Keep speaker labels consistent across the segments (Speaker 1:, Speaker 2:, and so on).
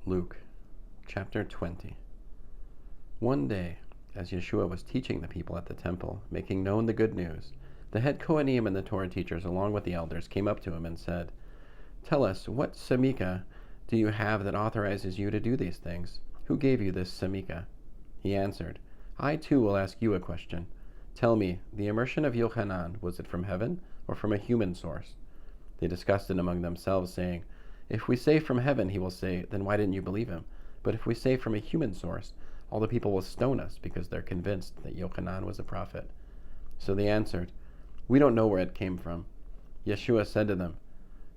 Speaker 1: Luke chapter 20. One day, as Yeshua was teaching the people at the temple, making known the good news, the head Kohanim and the Torah teachers, along with the elders, came up to him and said, "Tell us, what samika do you have that authorizes you to do these things? Who gave you this samika?" He answered, "I too will ask you a question. Tell me, the immersion of Yochanan, was it from heaven or from a human source?" They discussed it among themselves, saying, "If we say from heaven," he will say, "then why didn't you believe him? But if we say from a human source, all the people will stone us because they're convinced that Yochanan was a prophet." So they answered, "We don't know where it came from." Yeshua said to them,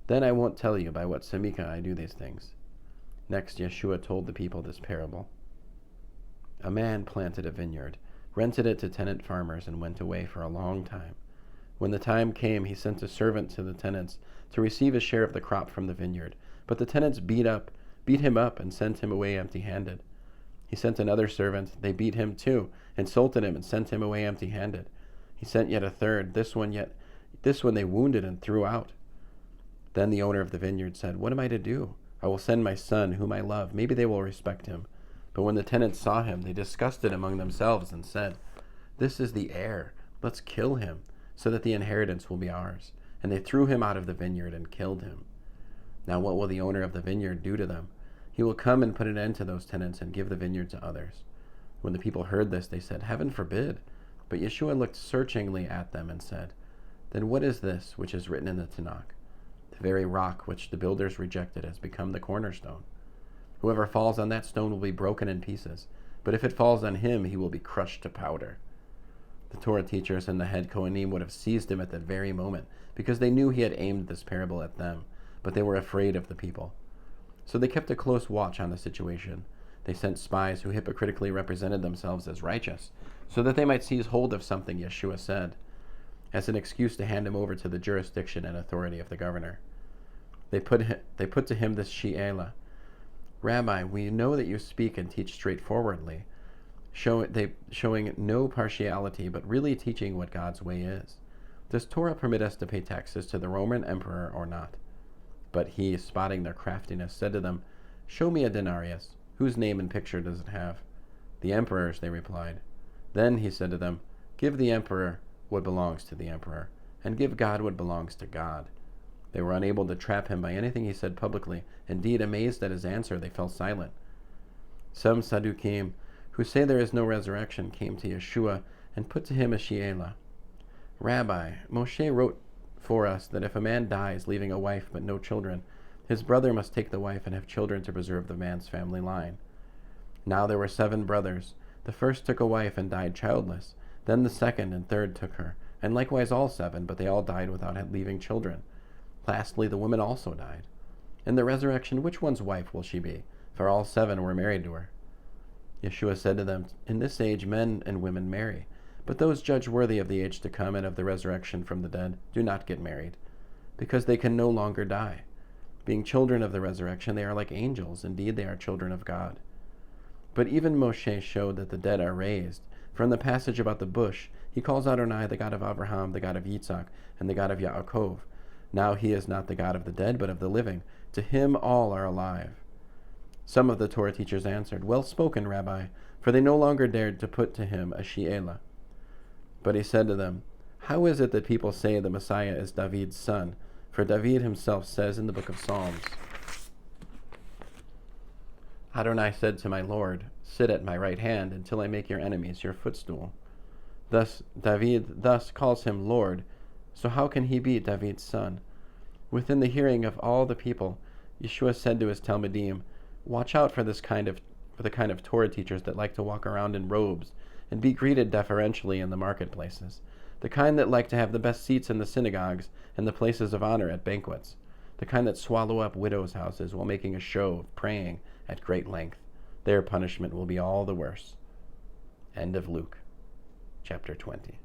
Speaker 1: "Then I won't tell you by what samika I do these things." Next, Yeshua told the people this parable. A man planted a vineyard, rented it to tenant farmers, and went away for a long time. When the time came, he sent a servant to the tenants to receive a share of the crop from the vineyard. But the tenants beat him up and sent him away empty-handed. He sent another servant. They beat him too, insulted him, and sent him away empty-handed. He sent yet a third. This one they wounded and threw out. Then the owner of the vineyard said, "What am I to do? I will send my son, whom I love. Maybe they will respect him." But when the tenants saw him, they discussed it among themselves and said, "This is the heir. Let's kill him, so that the inheritance will be ours." And they threw him out of the vineyard and killed him. Now what will the owner of the vineyard do to them? He will come and put an end to those tenants and give the vineyard to others. When the people heard this, they said, "Heaven forbid." But Yeshua looked searchingly at them and said, "Then what is this which is written in the Tanakh? The very rock which the builders rejected has become the cornerstone. Whoever falls on that stone will be broken in pieces, but if it falls on him, he will be crushed to powder." The Torah teachers and the head Kohanim would have seized him at that very moment, because they knew he had aimed this parable at them, but they were afraid of the people. So they kept a close watch on the situation. They sent spies who hypocritically represented themselves as righteous, so that they might seize hold of something Yeshua said, as an excuse to hand him over to the jurisdiction and authority of the governor. They put to him this she'ela: "Rabbi, we know that you speak and teach straightforwardly, showing no partiality, but really teaching what God's way is. Does Torah permit us to pay taxes to the Roman emperor or not?" But he, spotting their craftiness, said to them, "Show me a denarius. Whose name and picture does it have?" "The emperor's," they replied. Then he said to them, "Give the emperor what belongs to the emperor, and give God what belongs to God." They were unable to trap him by anything he said publicly. Indeed, amazed at his answer, they fell silent. Some Sadducees, who say there is no resurrection, came to Yeshua and put to him a she'ela: "Rabbi, Moshe wrote for us that if a man dies leaving a wife but no children, his brother must take the wife and have children to preserve the man's family line. Now there were 7 brothers. The first took a wife and died childless. Then the second and third took her, and likewise all 7, but they all died without leaving children. Lastly, the woman also died. In the resurrection, which one's wife will she be? For all 7 were married to her." Yeshua said to them, "In this age men and women marry, but those judged worthy of the age to come and of the resurrection from the dead do not get married, because they can no longer die. Being children of the resurrection, they are like angels. Indeed, they are children of God. But even Moshe showed that the dead are raised. For in the passage about the bush, he calls Adonai the God of Abraham, the God of Yitzhak, and the God of Yaakov. Now he is not the God of the dead, but of the living. To him all are alive." Some of the Torah teachers answered, "Well spoken, Rabbi," for they no longer dared to put to him a she'ela. But he said to them, "How is it that people say the Messiah is David's son? For David himself says in the book of Psalms, 'Adonai said to my Lord, sit at my right hand until I make your enemies your footstool.' Thus David calls him Lord, so how can he be David's son?" Within the hearing of all the people, Yeshua said to his Talmidim, "Watch out for the kind of Torah teachers that like to walk around in robes and be greeted deferentially in the marketplaces, the kind that like to have the best seats in the synagogues and the places of honor at banquets, the kind that swallow up widows' houses while making a show of praying at great length. Their punishment will be all the worse." End of Luke, chapter 20.